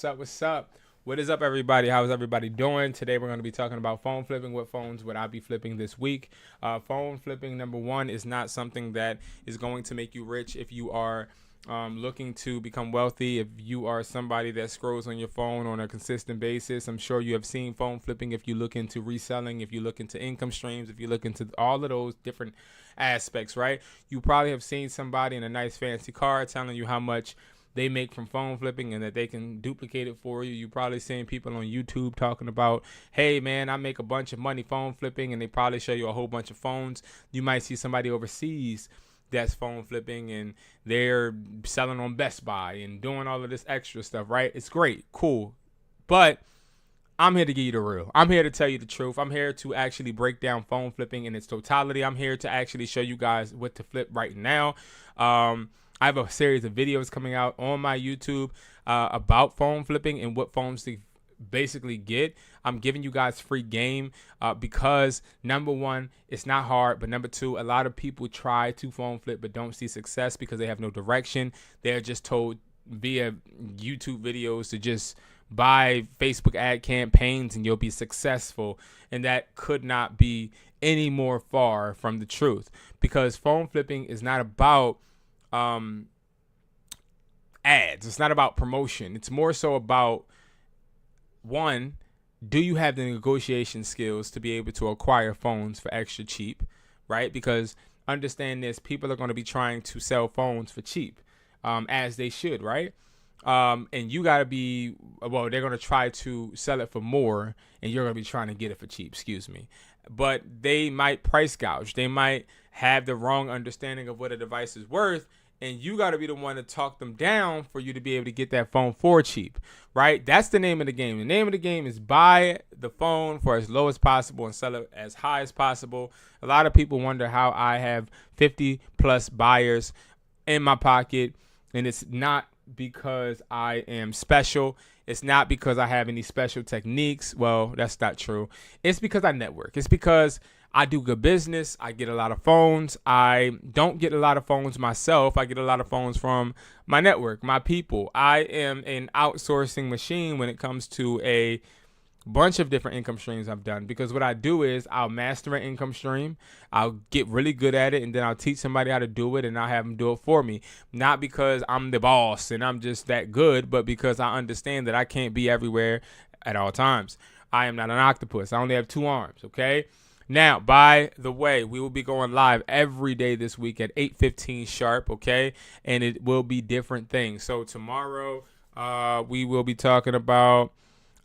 What's up? What is up, everybody? How's everybody doing? Today we're going to be talking about phone flipping. What phones would I be flipping this week? Phone flipping, number one, is not something that is going to make you rich if you are looking to become wealthy. If you are somebody that scrolls on your phone on a consistent basis, I'm sure you have seen phone flipping. If you look into reselling, if you look into income streams, if you look into all of those different aspects, right? You probably have seen somebody in a nice fancy car telling you how much they make from phone flipping and that they can duplicate it for you. You probably seen people on YouTube talking about, hey man, I make a bunch of money phone flipping, and they probably show you a whole bunch of phones. You might see somebody overseas that's phone flipping and they're selling on Best Buy and doing all of this extra stuff, right? It's great, cool. But I'm here to give you the real. I'm here to tell you the truth. I'm here to actually break down phone flipping in its totality. I'm here to actually show you guys what to flip right now. I have a series of videos coming out on my YouTube about phone flipping and what phones to basically get. I'm giving you guys free game because, number one, it's not hard. But number two, a lot of people try to phone flip but don't see success because they have no direction. They're just told via YouTube videos to just buy Facebook ad campaigns and you'll be successful. And that could not be any more far from the truth, because phone flipping is not about ads. It's not about promotion. It's more so about, one, do you have the negotiation skills to be able to acquire phones for extra cheap, right? Because understand this, people are going to be trying to sell phones for cheap, as they should, right? And you got to be, well, they're going to try to sell it for more and you're going to be trying to get it for cheap, but they might price gouge. They might have the wrong understanding of what a device is worth, and you got to be the one to talk them down for you to be able to get that phone for cheap, right? That's the name of the game. The name of the game is buy the phone for as low as possible and sell it as high as possible. A lot of people wonder how I have 50 plus buyers in my pocket, and it's not because I am special. It's not because I have any special techniques. Well, that's not true. It's because I network. It's because I do good business. I get a lot of phones. I don't get a lot of phones myself. I get a lot of phones from my network, my people. I am an outsourcing machine when it comes to a bunch of different income streams I've done, because what I do is I'll master an income stream. I'll get really good at it, and then I'll teach somebody how to do it, and I'll have them do it for me. Not because I'm the boss and I'm just that good, but because I understand that I can't be everywhere at all times. I am not an octopus. I only have 2 arms, okay? Now, by the way, we will be going live every day this week at 8:15 sharp, okay? And it will be different things. So tomorrow we will be talking about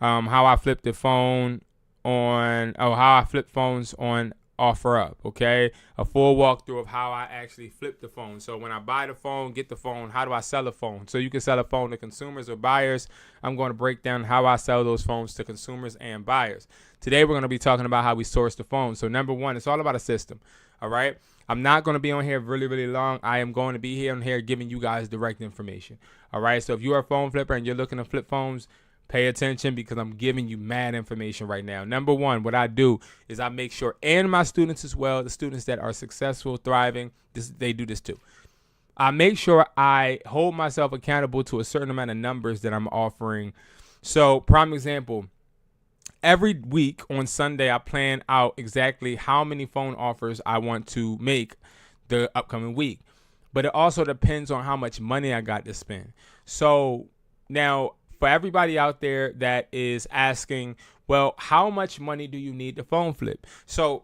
how I flip the phone on, how I flip phones on OfferUp, okay? A full walkthrough of how I actually flip the phone. So when I buy the phone, get the phone, how do I sell a phone? So you can sell a phone to consumers or buyers. I'm going to break down how I sell those phones to consumers and buyers. Today we're going to be talking about how we source the phone. So number one, it's all about a system, all right? I'm not going to be on here really, really long. I am going to be here on here giving you guys direct information, all right? So if you are a phone flipper and you're looking to flip phones, pay attention, because I'm giving you mad information right now. Number one, what I do is I make sure, and my students as well, the students that are successful, thriving, they do this too. I make sure I hold myself accountable to a certain amount of numbers that I'm offering. So, prime example, every week on Sunday, I plan out exactly how many phone offers I want to make the upcoming week. But it also depends on how much money I got to spend. So now, for everybody out there that is asking, well, how much money do you need to phone flip? So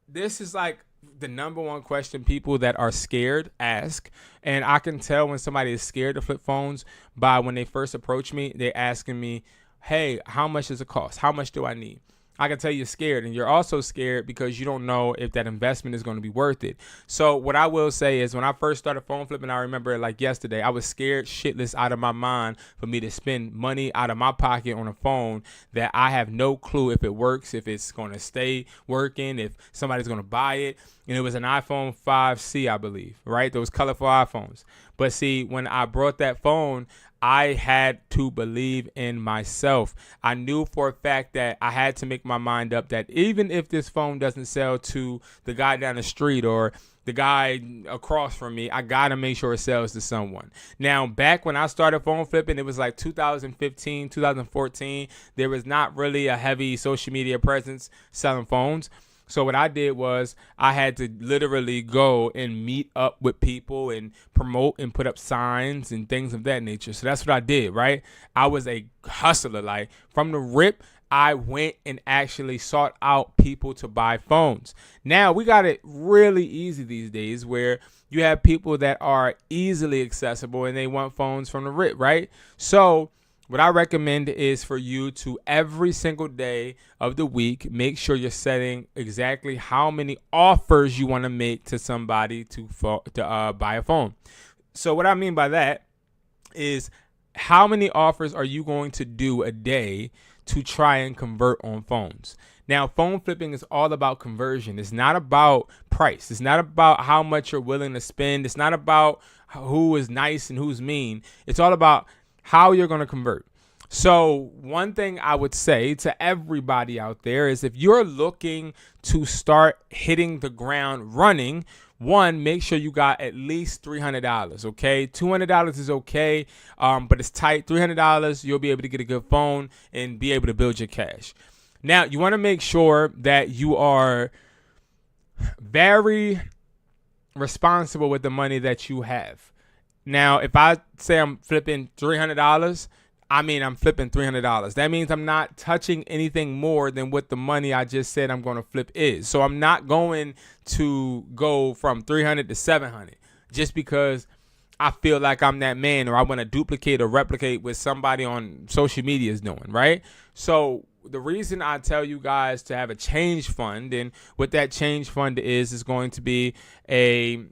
this is like the number one question people that are scared ask. And I can tell when somebody is scared to flip phones by when they first approach me, they're asking me, hey, how much does it cost? How much do I need? I can tell you're scared, and you're also scared because you don't know if that investment is going to be worth it. So what I will say is, when I first started phone flipping, I remember it like yesterday, I was scared shitless out of my mind for me to spend money out of my pocket on a phone that I have no clue if it works, if it's going to stay working, if somebody's going to buy it. And it was an iPhone 5C, I believe, right? Those colorful iPhones. But see, when I brought that phone, I had to believe in myself. I knew for a fact that I had to make my mind up that even if this phone doesn't sell to the guy down the street or the guy across from me, I got to make sure it sells to someone. Now, back when I started phone flipping, it was like 2015, 2014. There was not really a heavy social media presence selling phones. So what I did was I had to literally go and meet up with people and promote and put up signs and things of that nature. So that's what I did, right? I was a hustler. Like from the rip, I went and actually sought out people to buy phones. Now we got it really easy these days where you have people that are easily accessible and they want phones from the rip, right? So what I recommend is for you to every single day of the week, make sure you're setting exactly how many offers you want to make to somebody to buy a phone. So what I mean by that is how many offers are you going to do a day to try and convert on phones? Now, phone flipping is all about conversion. It's not about price. It's not about how much you're willing to spend. It's not about who is nice and who's mean. It's all about how you're going to convert. So one thing I would say to everybody out there is if you're looking to start hitting the ground running, one, make sure you got at least $300, okay? $200 is okay, but it's tight. $300, you'll be able to get a good phone and be able to build your cash. Now, you want to make sure that you are very responsible with the money that you have. Now, if I say I'm flipping $300, I mean I'm flipping $300. That means I'm not touching anything more than what the money I just said I'm going to flip is. So I'm not going to go from 300 to 700 just because I feel like I'm that man or I want to duplicate or replicate what somebody on social media is doing, right? So the reason I tell you guys to have a change fund, and what that change fund is going to be a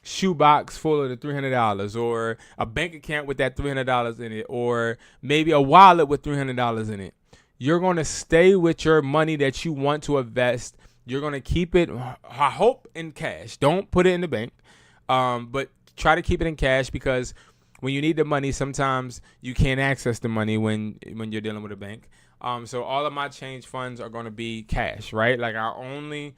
shoebox full of the $300 or a bank account with that $300 in it, or maybe a wallet with $300 in it. You're going to stay with your money that you want to invest. You're going to keep it, I hope, in cash. Don't put it in the bank, but try to keep it in cash, because when you need the money, sometimes you can't access the money when you're dealing with a bank. So all of my change funds are going to be cash, right? Like I only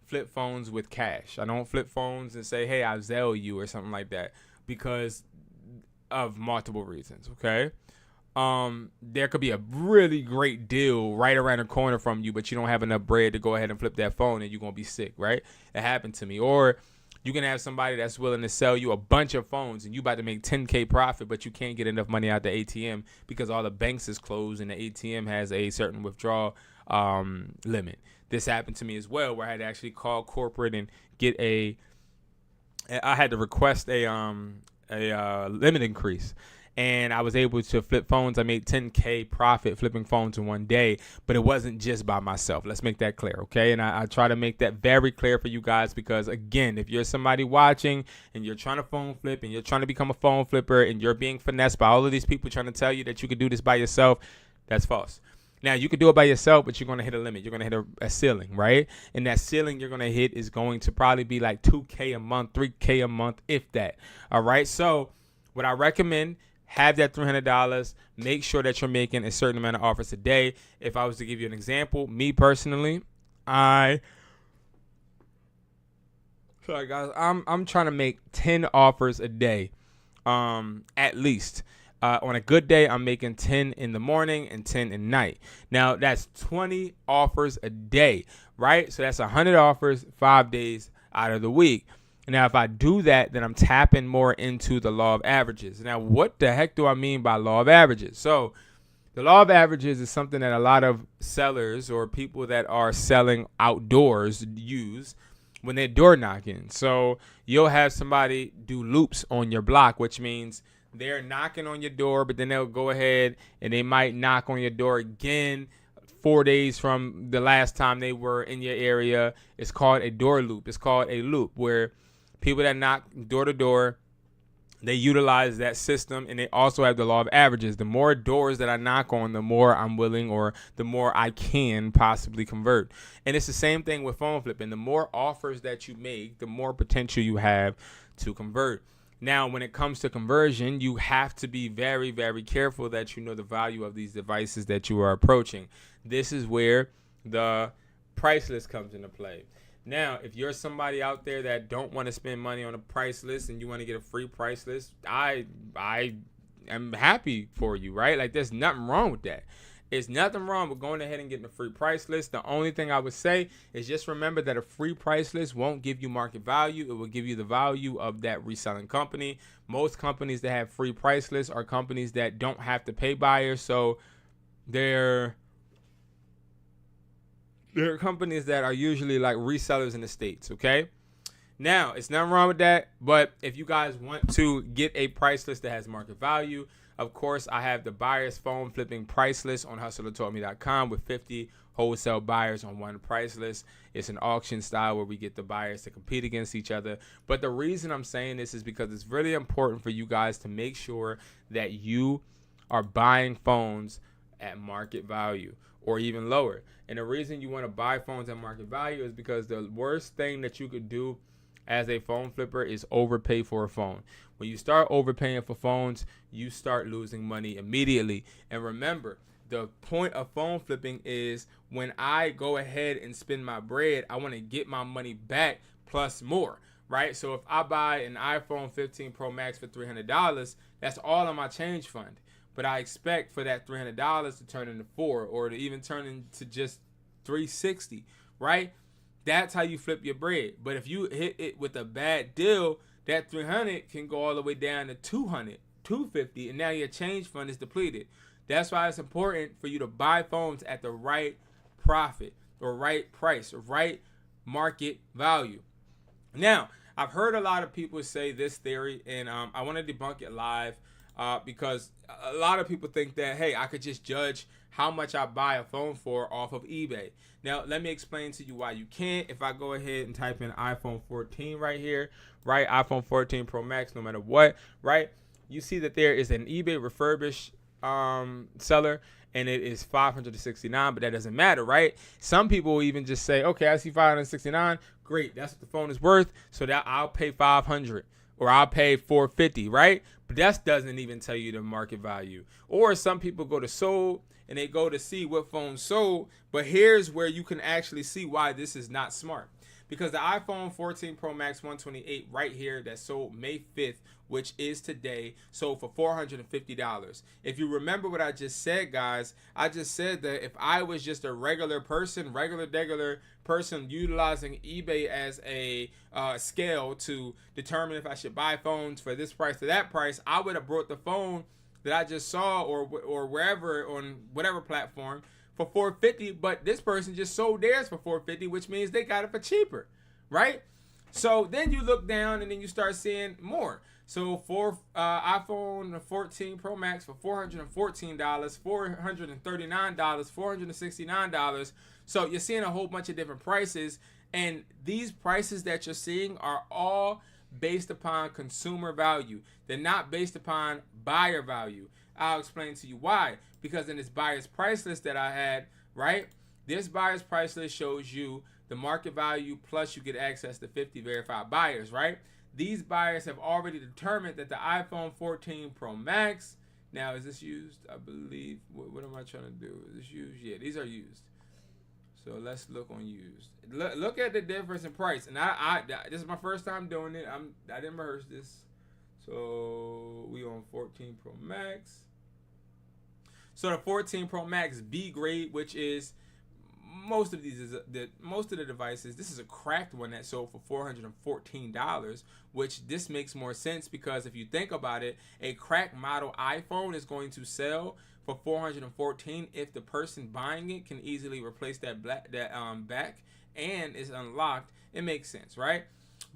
flip phones with cash. I don't flip phones and say, hey, I'll Zelle you or something like that, because of multiple reasons, okay? There could be a really great deal right around the corner from you, but you don't have enough bread to go ahead and flip that phone and you're going to be sick, right? It happened to me. Or you can have somebody that's willing to sell you a bunch of phones and you about to make 10K profit, but you can't get enough money out the ATM because all the banks is closed and the ATM has a certain withdrawal limit. This happened to me as well, where I had to actually call corporate and I had to request a limit increase. And I was able to flip phones. I made 10K profit flipping phones in one day, but it wasn't just by myself. Let's make that clear, okay? And I try to make that very clear for you guys, because, again, if you're somebody watching and you're trying to phone flip and you're trying to become a phone flipper and you're being finessed by all of these people trying to tell you that you could do this by yourself, that's false. Now, you can do it by yourself, but you're going to hit a limit. You're going to hit a ceiling, right? And that ceiling you're going to hit is going to probably be like $2K a month, $3K a month, if that. All right? So what I recommend, have that $300. Make sure that you're making a certain amount of offers a day. If I was to give you an example, me personally, sorry guys, I'm trying to make 10 offers a day, at least. On a good day, I'm making 10 in the morning and 10 at night. Now, that's 20 offers a day, right? So that's 100 offers 5 days out of the week. Now, if I do that, then I'm tapping more into the law of averages. Now, what the heck do I mean by law of averages? So the law of averages is something that a lot of sellers or people that are selling outdoors use when they're door knocking. So you'll have somebody do loops on your block, which means they're knocking on your door, but then they'll go ahead and they might knock on your door again 4 days from the last time they were in your area. It's called a door loop. It's called a loop, where people that knock door to door, they utilize that system, and they also have the law of averages. The more doors that I knock on, the more I'm willing, or the more I can possibly convert. And it's the same thing with phone flipping. The more offers that you make, the more potential you have to convert. Now, when it comes to conversion, you have to be very, very careful that you know the value of these devices that you are approaching. This is where the price list comes into play. Now, if you're somebody out there that don't want to spend money on a price list and you want to get a free price list, I am happy for you, right? Like, there's nothing wrong with that. It's nothing wrong with going ahead and getting a free price list. The only thing I would say is just remember that a free price list won't give you market value. It will give you the value of that reselling company. Most companies that have free price lists are companies that don't have to pay buyers. So they're companies that are usually like resellers in the States, okay? Now, it's nothing wrong with that, but if you guys want to get a price list that has market value, of course, I have the buyer's phone flipping price list on HustlerTaughtMe.com with 50 wholesale buyers on one price list. It's an auction style where we get the buyers to compete against each other. But the reason I'm saying this is because it's really important for you guys to make sure that you are buying phones at market value or even lower. And the reason you want to buy phones at market value is because the worst thing that you could do as a phone flipper is overpay for a phone. When you start overpaying for phones, you start losing money immediately. And remember, the point of phone flipping is when I go ahead and spend my bread, I want to get my money back plus more, right? So if I buy an iPhone 15 Pro Max for $300, that's all on my change fund. But I expect for that $300 to turn into $400 or to even turn into just $360, right? That's how you flip your bread. But if you hit it with a bad deal, that $300 can go all the way down to $200, $250, and now your change fund is depleted. That's why it's important for you to buy phones at the right profit or right price or right market value. Now, I've heard a lot of people say this theory, and I want to debunk it live because a lot of people think that, hey, I could just judge how much I buy a phone for off of eBay. Now, let me explain to you why you can't. If I go ahead and type in iPhone 14 right here, right, iPhone 14 Pro Max, no matter what, right, you see that there is an eBay refurbished seller, and it is $569, but that doesn't matter, right? Some people will even just say, okay, I see $569, great, that's what the phone is worth, so that I'll pay $500 or I'll pay $450, right? But that doesn't even tell you the market value. Or some people go to sold and they go to see what phone sold, but here's where you can actually see why this is not smart. Because the iPhone 14 Pro Max 128 right here that sold May 5th, which is today, sold for $450. If you remember what I just said, guys, I just said that if I was just a regular person utilizing eBay as a scale to determine if I should buy phones for this price or that price, I would have brought the phone that I just saw or wherever on whatever platform for $450, but this person just sold theirs for $450, which means they got it for cheaper, right? So then you look down and then you start seeing more. So for iPhone 14 Pro Max for $414, $439, $469. So you're seeing a whole bunch of different prices, and these prices that you're seeing are all based upon consumer value. They're not based upon buyer value. I'll explain to you why. Because in this buyer's price list that I had, right, this buyer's price list shows you the market value plus you get access to 50 verified buyers, right? These buyers have already determined that the iPhone 14 Pro Max, now is this used? I believe, what am I trying to do? Is this used? Yeah, these are used. So let's look on used. Look at the difference in price. And I this is my first time doing it. I didn't rehearse this. So we on 14 Pro Max. So the 14 Pro Max B grade, which is most of the devices, this is a cracked one that sold for $414, which this makes more sense because if you think about it, a cracked model iPhone is going to sell for $414 if the person buying it can easily replace that back and is unlocked. It makes sense, right?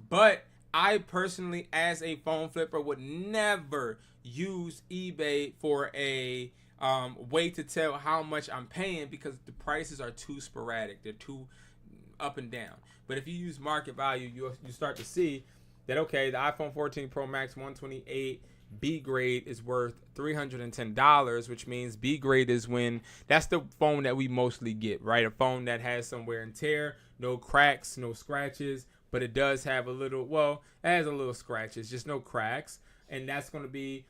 But I personally, as a phone flipper, would never use eBay for a way to tell how much I'm paying because the prices are too sporadic. They're too up and down. But if you use market value, you start to see that, okay, the iPhone 14 Pro Max 128 B grade is worth $310, which means B grade is when that's the phone that we mostly get, right? A phone that has some wear and tear, no cracks, no scratches, but it does have a little, well, it has a little scratches, just no cracks. And that's going to be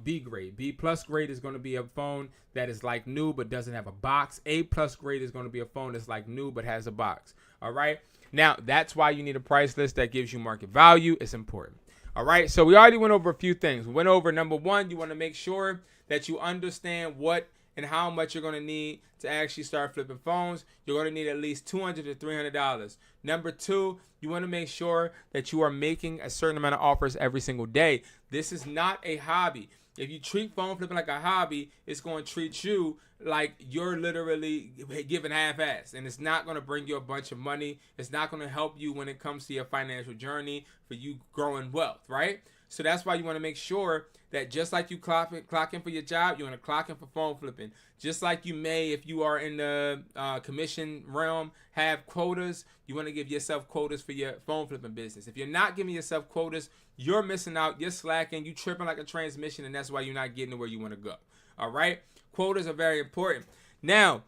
B grade. B plus grade is going to be a phone that is like new but doesn't have a box. A plus grade is going to be a phone that's like new but has a box. All right. Now, that's why you need a price list that gives you market value. It's important. All right. So we already went over a few things. We went over number one, you want to make sure that you understand what and how much you're going to need to actually start flipping phones. You're going to need at least $200 to $300. Number two, you want to make sure that you are making a certain amount of offers every single day. This is not a hobby. If you treat phone flipping like a hobby, it's going to treat you like you're literally giving half-ass, and it's not going to bring you a bunch of money. It's not going to help you when it comes to your financial journey for you growing wealth, right? So that's why you want to make sure that just like you clock in for your job, you want to clock in for phone flipping. Just like you may, if you are in the commission realm, have quotas, you want to give yourself quotas for your phone flipping business. If you're not giving yourself quotas, you're missing out, you're slacking, you tripping like a transmission, and that's why you're not getting to where you want to go. All right? Quotas are very important. Now,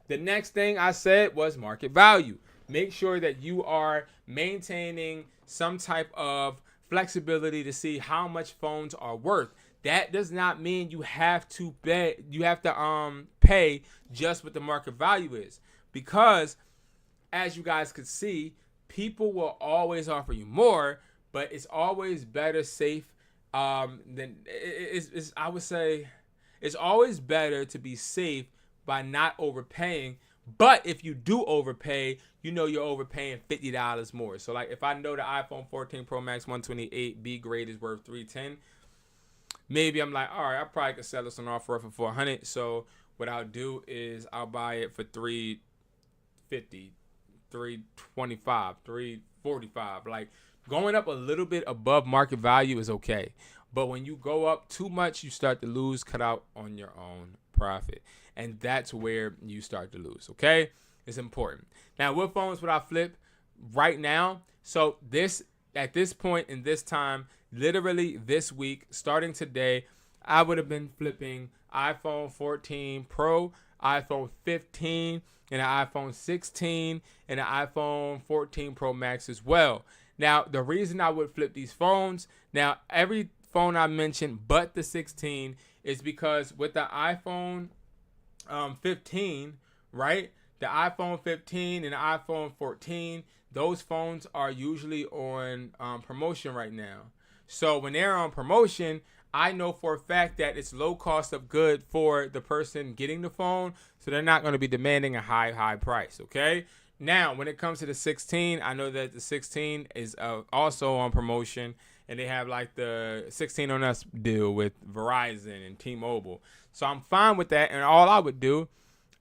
the next thing I said was market value. Make sure that you are maintaining some type of flexibility to see how much phones are worth. That does not mean you have to pay just what the market value is, because as you guys could see, people will always offer you more, but it's always better safe than I would say it's always better to be safe by not overpaying. But if you do overpay, you know you're overpaying $50 more. So like if I know the iPhone 14 Pro Max 128 B grade is worth $310, maybe I'm like, all right, I probably could sell this on offer for $400. So what I'll do is I'll buy it for $350, $325, $345. Like going up a little bit above market value is okay. But when you go up too much, you start to lose, cut out on your own profit. And that's where you start to lose, okay? It's important. Now, what phones would I flip right now? So at this point in this time, literally this week, starting today, I would have been flipping iPhone 14 Pro, iPhone 15, and an iPhone 16, and an iPhone 14 Pro Max as well. Now, the reason I would flip these phones, now every phone I mentioned but the 16 is because with the iPhone 15, right? The iPhone 15 and the iPhone 14, those phones are usually on promotion right now. So when they're on promotion, I know for a fact that it's low cost of good for the person getting the phone, so they're not going to be demanding a high price, okay? Now, when it comes to the 16, I know that the 16 is also on promotion, and they have like the 16 on us deal with Verizon and T-Mobile. So I'm fine with that, and all I would do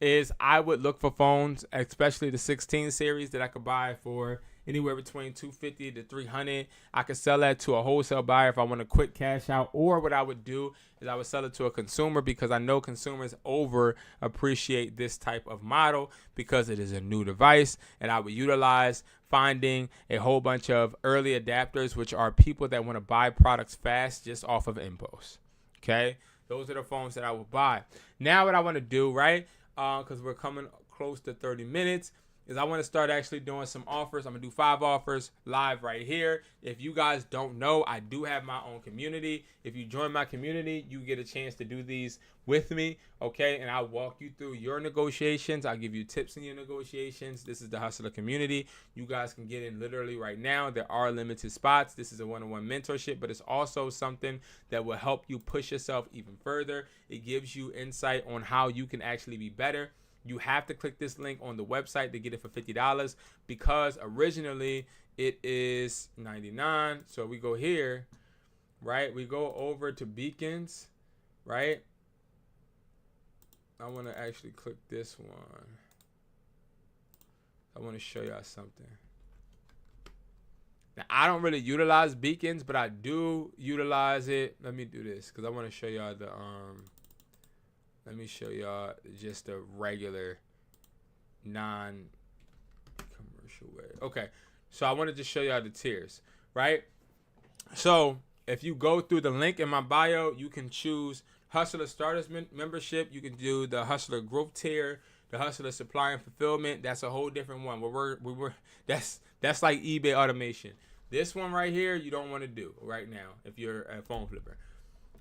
is I would look for phones, especially the 16 series, that I could buy for anywhere between $250 to $300. I could sell that to a wholesale buyer if I want a quick cash out, or what I would do is I would sell it to a consumer, because I know consumers over appreciate this type of model because it is a new device, and I would utilize finding a whole bunch of early adapters, which are people that want to buy products fast just off of impulse. Okay, those are the phones that I would buy. Now what I want to do, right, because we're coming close to 30 minutes, is I want to start actually doing some offers. I'm going to do 5 offers live right here. If you guys don't know, I do have my own community. If you join my community, you get a chance to do these with me, okay? And I'll walk you through your negotiations. I'll give you tips in your negotiations. This is the Hustler Community. You guys can get in literally right now. There are limited spots. This is a one-on-one mentorship, but it's also something that will help you push yourself even further. It gives you insight on how you can actually be better. You have to click this link on the website to get it for $50 because originally it is $99. So we go here, right? We go over to beacons, right? I want to actually click this one. I want to show y'all something. Now, I don't really utilize beacons, but I do utilize it. Let me do this because I want to show y'all the let me show y'all just a regular non-commercial way. Okay, so I wanted to show y'all the tiers, right? So if you go through the link in my bio, you can choose Hustler Starters membership. You can do the Hustler Growth tier, the Hustler Supply and Fulfillment. That's a whole different one. That's like eBay automation. This one right here, you don't want to do right now if you're a phone flipper.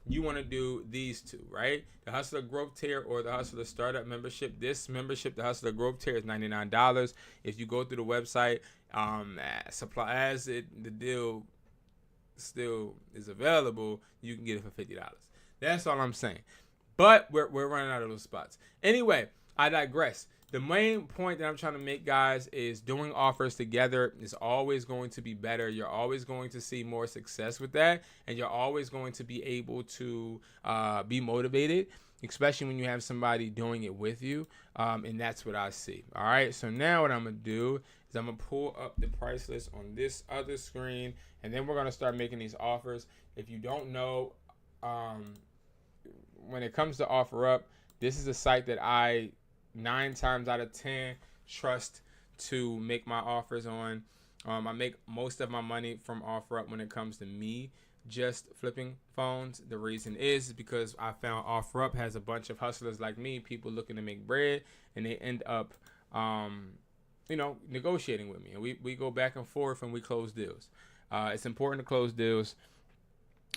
You want to do these two, right? The Hustler Growth tier or the Hustler Startup membership. This membership, the Hustler Growth tier, is $99. If you go through the website, the deal still is available, you can get it for $50. That's all I'm saying. But we're running out of those spots. Anyway, I digress. The main point that I'm trying to make, guys, is doing offers together is always going to be better. You're always going to see more success with that, and you're always going to be able to be motivated, especially when you have somebody doing it with you, and that's what I see. All right, so now what I'm going to do is I'm going to pull up the price list on this other screen, and then we're going to start making these offers. If you don't know, when it comes to OfferUp, this is a site that I 9 times out of 10 trust to make my offers on. I make most of my money from OfferUp when it comes to me just flipping phones. The reason is because I found OfferUp has a bunch of hustlers like me, people looking to make bread, and they end up negotiating with me, and we go back and forth and we close deals. It's important to close deals.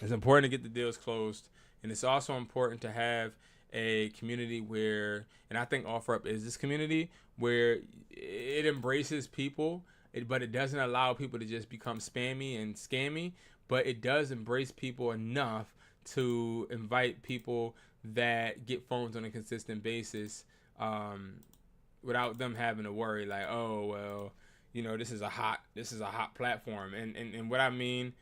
It's important to get the deals closed, and it's also important to have a community where, and I think OfferUp is this community where it embraces people, but it doesn't allow people to just become spammy and scammy, but it does embrace people enough to invite people that get phones on a consistent basis, without them having to worry like, oh, well, this is a hot platform. And what I mean,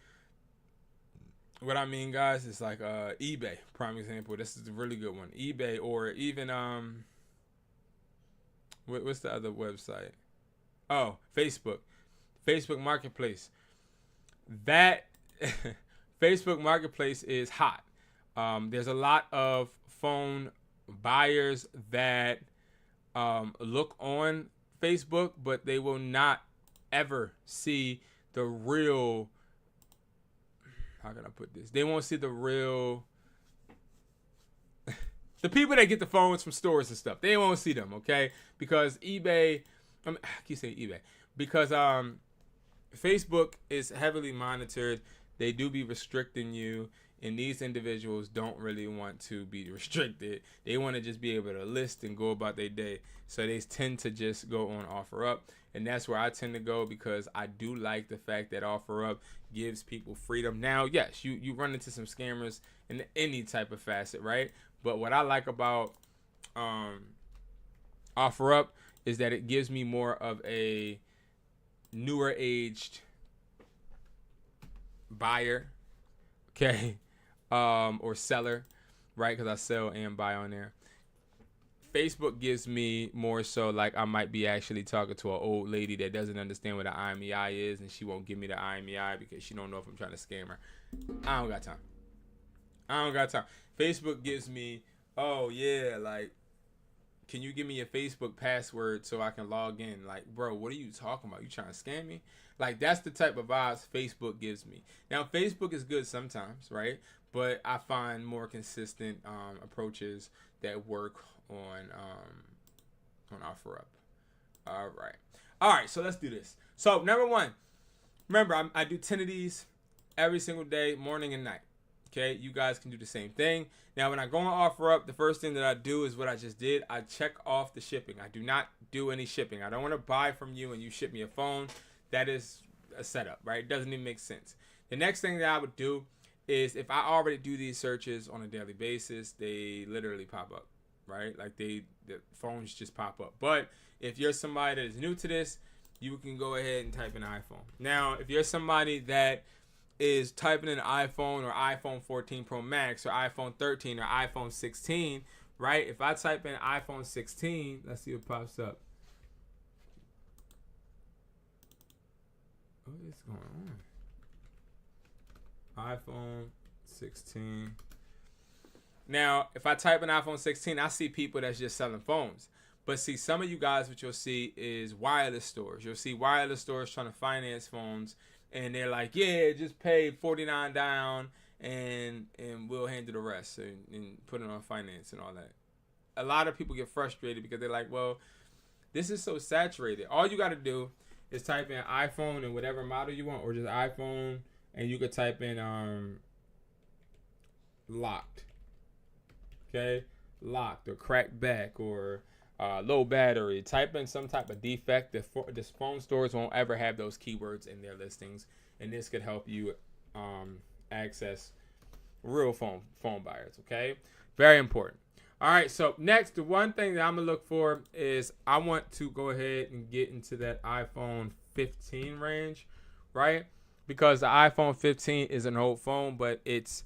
guys, is like eBay, prime example. This is a really good one. eBay, or even what's the other website? Oh, Facebook Marketplace. That Facebook Marketplace is hot. There's a lot of phone buyers that look on Facebook, but they will not ever see the real. How can I put this? They won't see the real. The people that get the phones from stores and stuff, they won't see them, okay? Because eBay, I keep saying eBay, because Facebook is heavily monitored. They do be restricting you, and these individuals don't really want to be restricted. They want to just be able to list and go about their day. So they tend to just go on OfferUp, and that's where I tend to go because I do like the fact that OfferUp gives people freedom. Now, yes, you run into some scammers in any type of facet, right? But what I like about OfferUp is that it gives me more of a newer aged buyer, okay, or seller, right? Because I sell and buy on there. Facebook gives me more so like I might be actually talking to an old lady that doesn't understand what an IMEI is, and she won't give me the IMEI because she don't know if I'm trying to scam her. I don't got time. Facebook gives me, oh yeah, like, can you give me your Facebook password so I can log in? Like, bro, what are you talking about? You trying to scam me? Like, that's the type of vibes Facebook gives me. Now, Facebook is good sometimes, right? But I find more consistent approaches that work on OfferUp. All right. All right, so let's do this. So number one, remember, I do 10 of these every single day, morning and night. Okay, you guys can do the same thing. Now, when I go on OfferUp, the first thing that I do is what I just did. I check off the shipping. I do not do any shipping. I don't want to buy from you and you ship me a phone. That is a setup, right? It doesn't even make sense. The next thing that I would do is if I already do these searches on a daily basis, they literally pop up, right? Like the phones just pop up. But if you're somebody that is new to this, you can go ahead and type in iPhone. Now, if you're somebody that is typing in iPhone or iPhone 14 Pro Max or iPhone 13 or iPhone 16, right? If I type in iPhone 16, let's see what pops up. What is going on? iPhone 16. Now, if I type in iPhone 16, I see people that's just selling phones. But see, some of you guys, what you'll see is wireless stores. You'll see wireless stores trying to finance phones. And they're like, yeah, just pay $49 down and we'll handle the rest and put it on finance and all that. A lot of people get frustrated because they're like, well, this is so saturated. All you got to do is type in iPhone and whatever model you want, or just iPhone, and you could type in locked. Okay? Locked or cracked back or low battery. Type in some type of defect. The phone stores won't ever have those keywords in their listings, and this could help you access real phone buyers. Okay, very important. All right, so next, the one thing that I'm gonna look for is I want to go ahead and get into that iPhone 15 range, right? Because the iPhone 15 is an old phone, but it's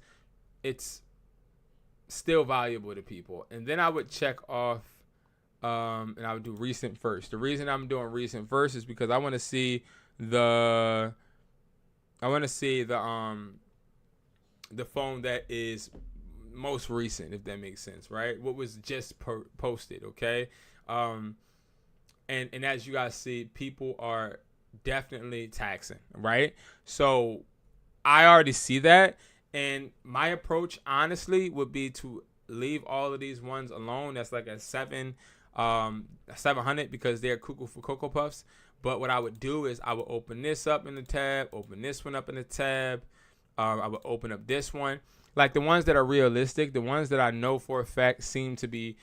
still valuable to people. And then I would check off. And I would do recent first. The reason I'm doing recent first is because I want to see the phone that is most recent, if that makes sense, right? What was just posted, okay? And as you guys see, people are definitely taxing, right? So I already see that, and my approach, honestly, would be to leave all of these ones alone. That's like a 700 because they're cuckoo for Cocoa Puffs. But what I would do is I would open this up in the tab, open this one up in the tab. I would open up this one. Like the ones that are realistic, the ones that I know for a fact seem to be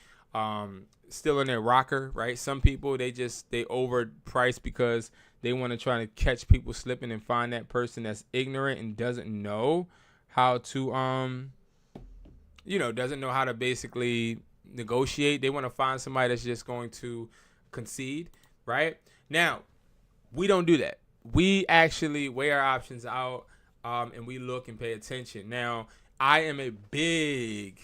still in their rocker, right? Some people, they overprice because they want to try to catch people slipping and find that person that's ignorant and doesn't know how to, doesn't know how to basically negotiate. They want to find somebody that's just going to concede, right? Now, we don't do that. We actually weigh our options out, and we look and pay attention. Now, I am a big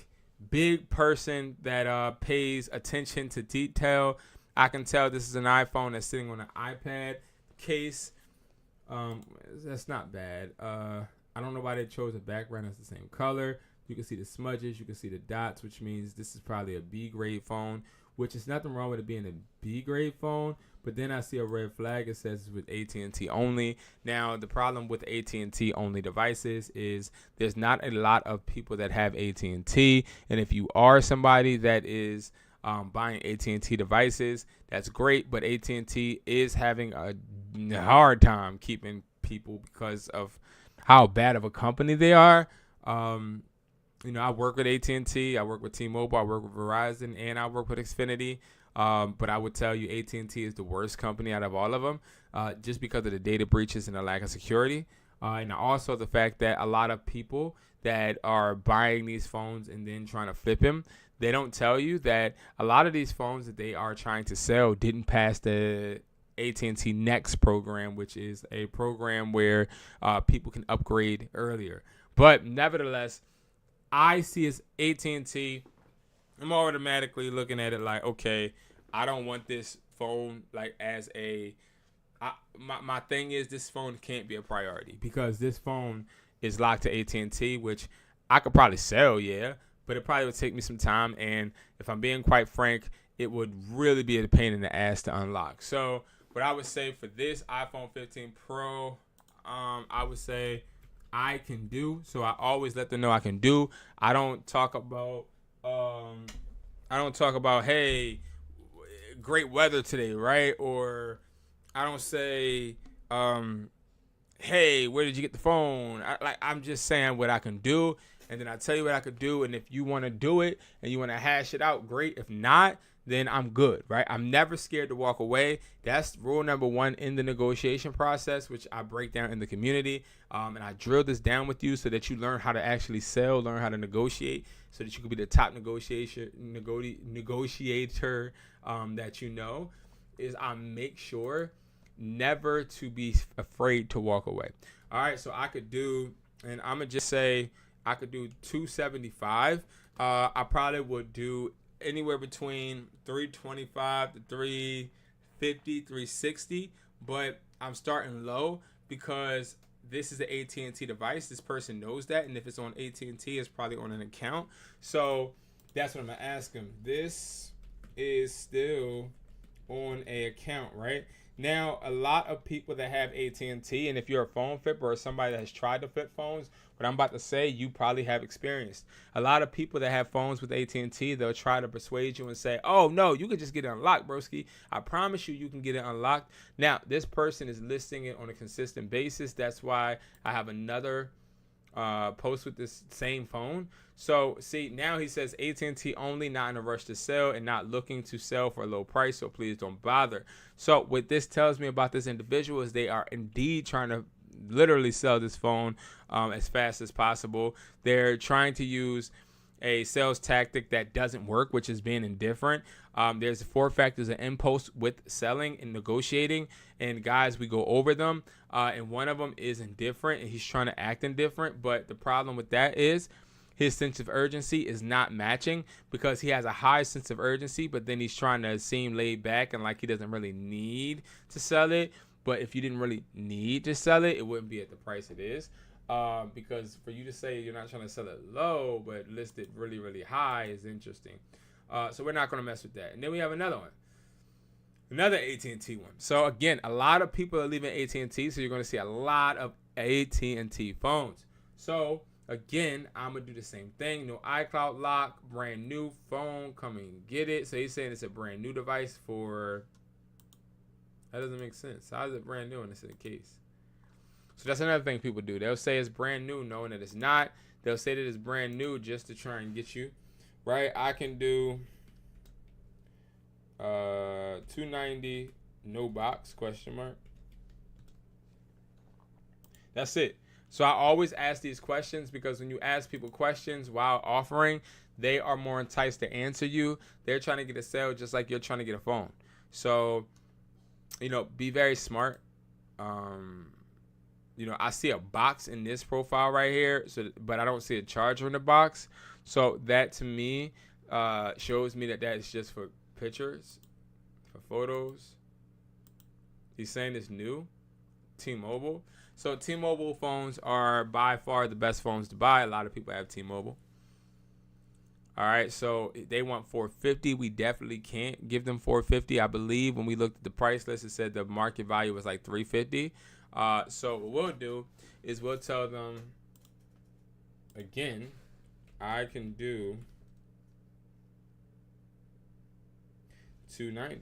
person that pays attention to detail. I can tell this is an iPhone that's sitting on an iPad case. That's not bad. I don't know why they chose a background that's the same color. You can see the smudges. You can see the dots, which means this is probably a B-grade phone, which is nothing wrong with it being a B-grade phone. But then I see a red flag. It says it's with AT&T only. Now, the problem with AT&T only devices is there's not a lot of people that have AT&T. And if you are somebody that is buying AT&T devices, that's great. But AT&T is having a hard time keeping people because of how bad of a company they are. I work with AT&T, I work with T-Mobile, I work with Verizon, and I work with Xfinity. But I would tell you AT&T is the worst company out of all of them, just because of the data breaches and the lack of security. And also the fact that a lot of people that are buying these phones and then trying to flip them, they don't tell you that a lot of these phones that they are trying to sell didn't pass the AT&T Next program, which is a program where people can upgrade earlier. But nevertheless, I see as AT&T, I'm automatically looking at it like, okay, I don't want this phone like as my thing is this phone can't be a priority because this phone is locked to AT&T, which I could probably sell, yeah, but it probably would take me some time. And if I'm being quite frank, it would really be a pain in the ass to unlock. So what I would say for this iPhone 15 Pro, I would say I can do. So I always let them know I can do. I don't talk about, hey, great weather today, right? Or I don't say, hey, where did you get the phone? I'm just saying what I can do, and then I tell you what I could do, and if you want to do it and you want to hash it out, great. If not, then I'm good, right? I'm never scared to walk away. That's rule number one in the negotiation process, which I break down in the community, and I drill this down with you so that you learn how to actually sell, learn how to negotiate, so that you can be the top negotiator that you know. Is I make sure never to be afraid to walk away. All right, so I could do, and I'm gonna just say I could do 275. I probably would do anywhere between 325 to 350, 360, but I'm starting low because this is an AT&T device. This person knows that, and if it's on AT&T, it's probably on an account. So that's what I'm gonna ask them. This is still on a account, right? Now, a lot of people that have AT&T, and if you're a phone flipper or somebody that has tried to flip phones, what I'm about to say, you probably have experienced. A lot of people that have phones with AT&T, they'll try to persuade you and say, oh, no, you can just get it unlocked, broski. I promise you, you can get it unlocked. Now, this person is listing it on a consistent basis. That's why I have another post with this same phone. So see, now he says AT&T only, not in a rush to sell and not looking to sell for a low price, so please don't bother. So what this tells me about this individual is they are indeed trying to literally sell this phone as fast as possible. They're trying to use a sales tactic that doesn't work, which is being indifferent. There's 4 factors of impulse with selling and negotiating, and guys, we go over them, and one of them is indifferent, and he's trying to act indifferent, but the problem with that is his sense of urgency is not matching, because he has a high sense of urgency, but then he's trying to seem laid back and like he doesn't really need to sell it. But if you didn't really need to sell it, it wouldn't be at the price it is. Because for you to say you're not trying to sell it low but list it really, really high is interesting. So we're not going to mess with that. And then we have another one. Another AT&T one. So again, a lot of people are leaving AT&T, so you're going to see a lot of AT&T phones. So again, I'm going to do the same thing. No iCloud lock, brand new phone, come and get it. So he's saying it's a brand new device for... That doesn't make sense. How is it brand new and it's in the case? So that's another thing people do. They'll say it's brand new knowing that it's not. They'll say that it's brand new just to try and get you, right? I can do 290 no box question mark. That's it. So I always ask these questions because when you ask people questions while offering, they are more enticed to answer you. They're trying to get a sale just like you're trying to get a phone. So, you know, be very smart. You know, I see a box in this profile right here, so but I don't see a charger in the box. So that to me shows me that is just for pictures, for photos. He's saying it's new, T-Mobile. So T-Mobile phones are by far the best phones to buy. A lot of people have T-Mobile. All right, so they want $450. We definitely can't give them $450. I believe when we looked at the price list, it said the market value was like $350. So what we'll do is we'll tell them, again, I can do $290.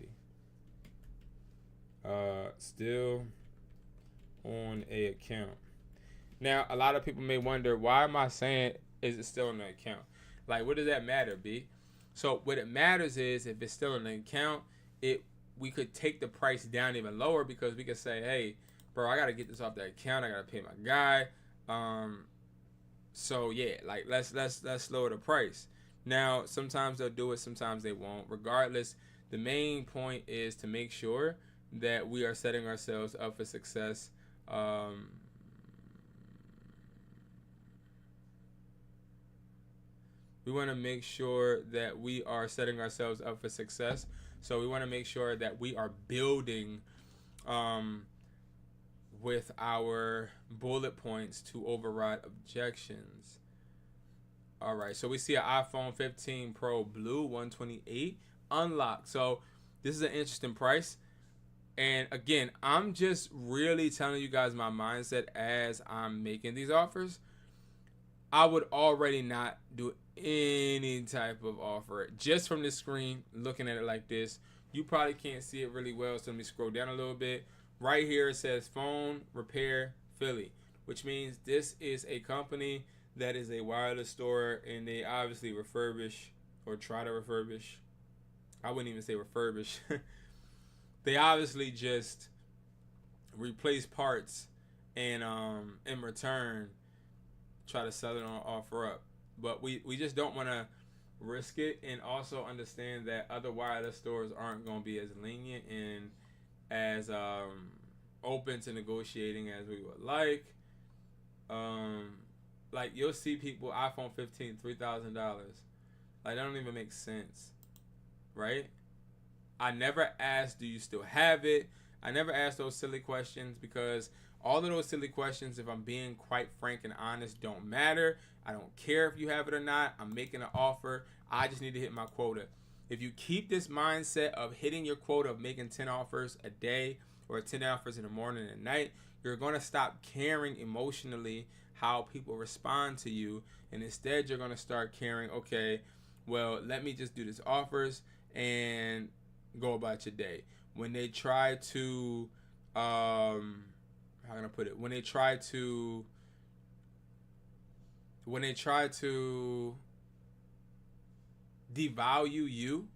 Still on a account. Now, a lot of people may wonder, why am I saying is it still on the account? Like, what does that matter, B? So what it matters is if it's still on the account, we could take the price down even lower because we could say, hey, bro, I gotta get this off that account. I gotta pay my guy. So yeah, like let's lower the price. Now, sometimes they'll do it, sometimes they won't. Regardless, the main point is to make sure that we are setting ourselves up for success. We want to make sure that we are setting ourselves up for success. So we want to make sure that we are building with our bullet points to override objections. All right, so we see an iPhone 15 Pro Blue 128 unlocked. So this is an interesting price. And again, I'm just really telling you guys my mindset as I'm making these offers. I would already not do any type of offer just from this screen, looking at it like this. You probably can't see it really well, so let me scroll down a little bit. Right here it says Phone Repair Philly, which means this is a company that is a wireless store, and they obviously refurbish or try to refurbish. I wouldn't even say refurbish. They obviously just replace parts and in return try to sell it on OfferUp. But we just don't want to risk it, and also understand that other wireless stores aren't going to be as lenient and as open to negotiating as we would like. Like you'll see people iPhone 15 $3,000. Like that don't even make sense, right? I never asked, do you still have it? I never asked those silly questions, because all of those silly questions, if I'm being quite frank and honest, don't matter. I don't care if you have it or not. I'm making an offer. I just need to hit my quota. If you keep this mindset of hitting your quota of making 10 offers a day or 10 offers in the morning and night, you're going to stop caring emotionally how people respond to you. And instead, you're going to start caring, okay, well, let me just do these offers and go about your day. When they try to, how can I put it? When they try to devalue you,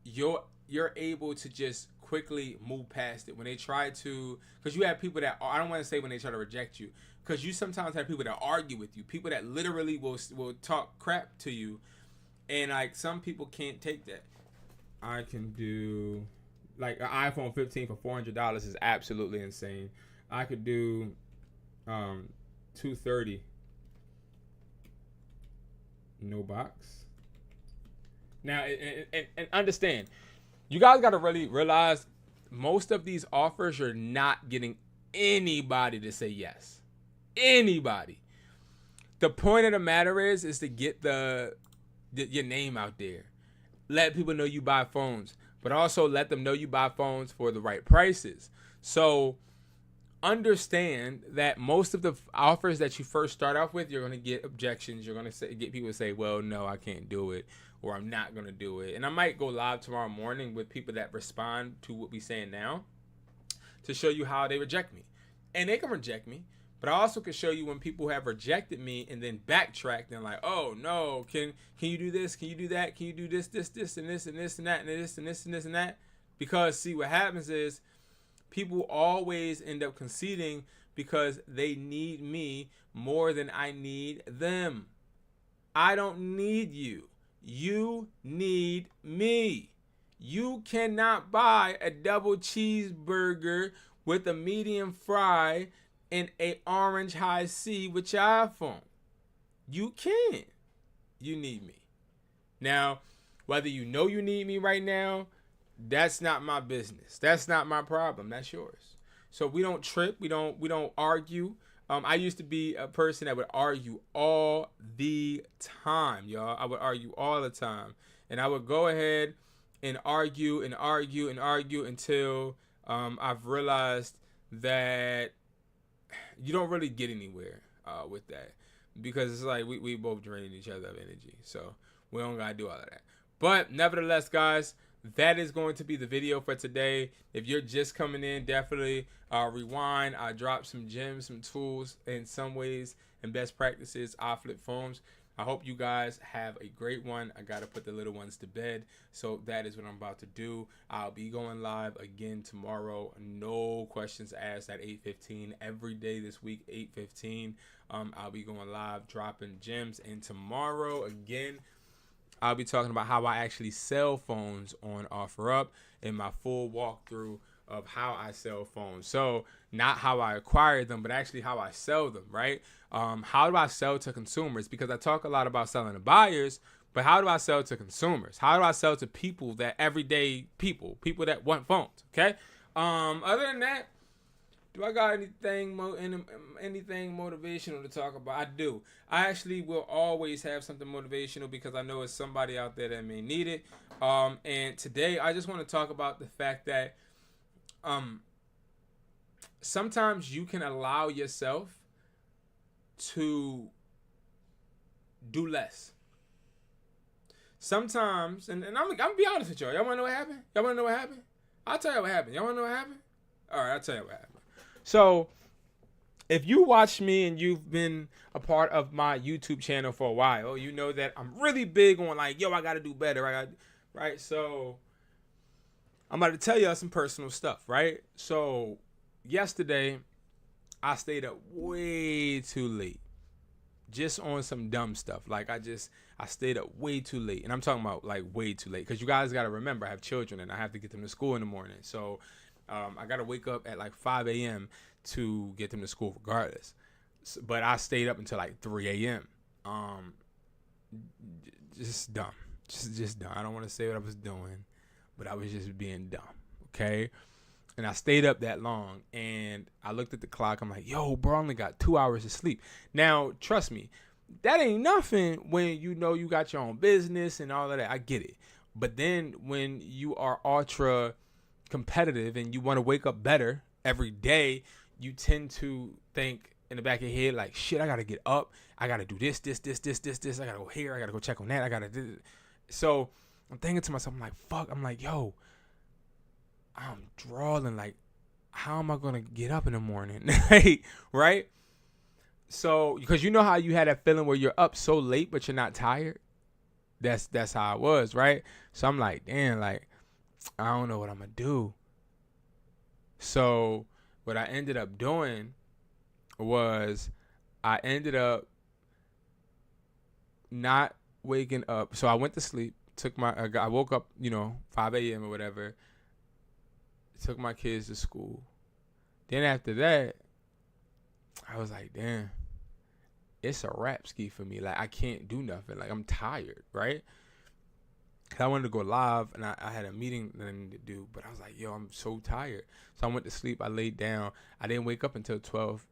you're able to just quickly move past it. When they try to, because you have people that, I don't want to say when they try to reject you, because you sometimes have people that argue with you, people that literally will talk crap to you, and like some people can't take that. I can do like an iPhone 15 for $400 is absolutely insane. I could do $230, no box. Now, and understand, you guys got to really realize most of these offers, you're not getting anybody to say yes. Anybody. The point of the matter is to get your name out there. Let people know you buy phones, but also let them know you buy phones for the right prices. So understand that most of the offers that you first start off with, you're going to get objections. You're going to get people to say, well, no, I can't do it, or I'm not going to do it. And I might go live tomorrow morning with people that respond to what we're saying now to show you how they reject me. And they can reject me, but I also can show you when people have rejected me and then backtracked and like, oh no, can you do this? Can you do that? Can you do this, and this, and this, and that, and this, and this, and this, and that? Because see, what happens is people always end up conceding because they need me more than I need them. I don't need you. You need me. You cannot buy a double cheeseburger with a medium fry and a orange high C with your iPhone. You can't. You need me. Now, whether you know you need me right now, that's not my business. That's not my problem. That's yours. So we don't trip. We don't argue. I used to be a person that would argue all the time, y'all. I would argue all the time. And I would go ahead and argue and argue and argue until I've realized that you don't really get anywhere with that, because it's like we both drain each other of energy. So we don't got to do all of that. But nevertheless, guys, that is going to be the video for today. If you're just coming in, definitely rewind. I dropped some gems, some tools in some ways, and best practices. I flip phones. I hope you guys have a great one. I got to put the little ones to bed. So that is what I'm about to do. I'll be going live again tomorrow. No questions asked at 8:15. Every day this week, 8:15. I'll be going live, dropping gems. And tomorrow, again, I'll be talking about how I actually sell phones on OfferUp and my full walkthrough of how I sell phones. So not how I acquire them, but actually how I sell them, right? How do I sell to consumers? Because I talk a lot about selling to buyers, but how do I sell to consumers? How do I sell to people, that everyday people that want phones, okay? Other than that, do I got anything motivational to talk about? I do. I actually will always have something motivational because I know it's somebody out there that may need it. And today I just want to talk about the fact that sometimes you can allow yourself to do less. sometimes, and I'm gonna be honest with y'all. Y'all wanna know what happened? Y'all wanna know what happened? I'll tell you what happened. Y'all wanna know what happened? All right, I'll tell you what happened. So, if you watch me and you've been a part of my YouTube channel for a while, you know that I'm really big on like, yo, I gotta do better. Right? So, I'm about to tell y'all some personal stuff, right? So, yesterday, I stayed up way too late. Just on some dumb stuff. Like I stayed up way too late. And I'm talking about like way too late. Because you guys got to remember, I have children and I have to get them to school in the morning. So I got to wake up at like 5 a.m. to get them to school regardless. But I stayed up until like 3 a.m. Just dumb. Just dumb. I don't want to say what I was doing, but I was just being dumb. Okay? And I stayed up that long, and I looked at the clock. I'm like, yo, bro, I only got 2 hours of sleep. Now, trust me, that ain't nothing when you know you got your own business and all of that. I get it. But then when you are ultra competitive and you want to wake up better every day, you tend to think in the back of your head, like, shit, I got to get up. I got to do this. I got to go here. I got to go check on that. I got to do this. So I'm thinking to myself, I'm like, fuck. I'm like, yo, I'm drawing, like, how am I going to get up in the morning? Right? So, because you know how you had that feeling where you're up so late, but you're not tired? That's how I was, right? So I'm like, damn, like, I don't know what I'm going to do. So what I ended up doing was I ended up not waking up. So I went to sleep, I woke up, 5 a.m. or whatever. Took my kids to school. Then after that, I was like, damn, it's a wrap ski for me. Like, I can't do nothing. Like, I'm tired, right? I wanted to go live, and I had a meeting that I needed to do, but I was like, yo, I'm so tired. So I went to sleep. I laid down. I didn't wake up until 12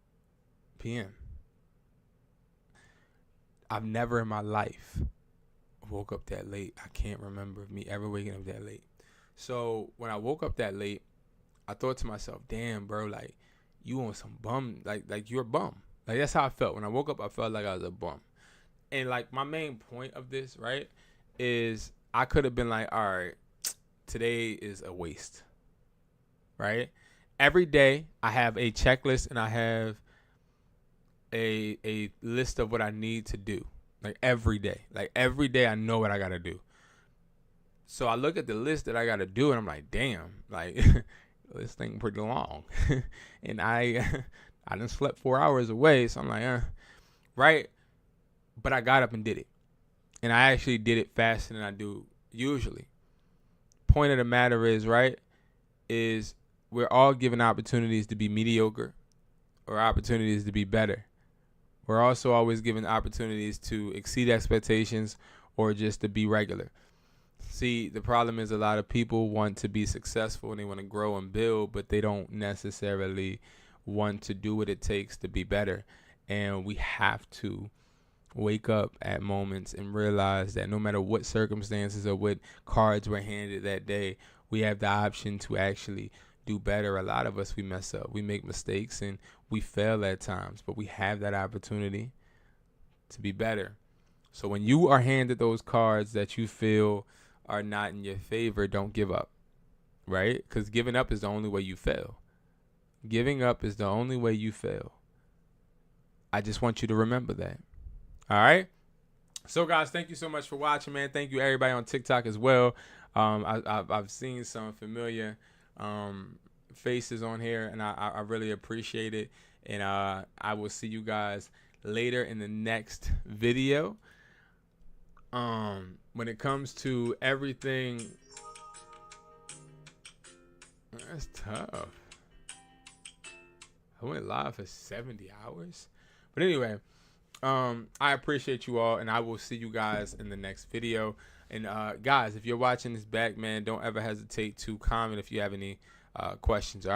p.m. I've never in my life woke up that late. I can't remember me ever waking up that late. So when I woke up that late, I thought to myself, damn, bro, like, you on some bum, like you're a bum. Like, that's how I felt. When I woke up, I felt like I was a bum. And, like, my main point of this, right, is I could have been like, all right, today is a waste, right? Every day I have a checklist and I have a list of what I need to do. Like, every day. Like, every day I know what I got to do. So I look at the list that I got to do and I'm like, damn, like, this thing pretty long. And I done slept 4 hours away. So I'm like, right? But I got up and did it. And I actually did it faster than I do usually. Point of the matter is, right, is we're all given opportunities to be mediocre or opportunities to be better. We're also always given opportunities to exceed expectations or just to be regular. See, the problem is a lot of people want to be successful and they want to grow and build, but they don't necessarily want to do what it takes to be better. And we have to wake up at moments and realize that no matter what circumstances or what cards we're handed that day, we have the option to actually do better. A lot of us, we mess up. We make mistakes and we fail at times, but we have that opportunity to be better. So when you are handed those cards that you feel are not in your favor, don't give up, right? Because giving up is the only way you fail. Giving up is the only way you fail. I just want you to remember that. All right? So, guys, thank you so much for watching, man. Thank you, everybody on TikTok as well. I've seen some familiar faces on here, and I really appreciate it. And I will see you guys later in the next video. When it comes to everything, that's tough. I went live for 70 hours. But anyway, I appreciate you all, and I will see you guys in the next video. And guys, if you're watching this back, man, don't ever hesitate to comment if you have any questions. All right?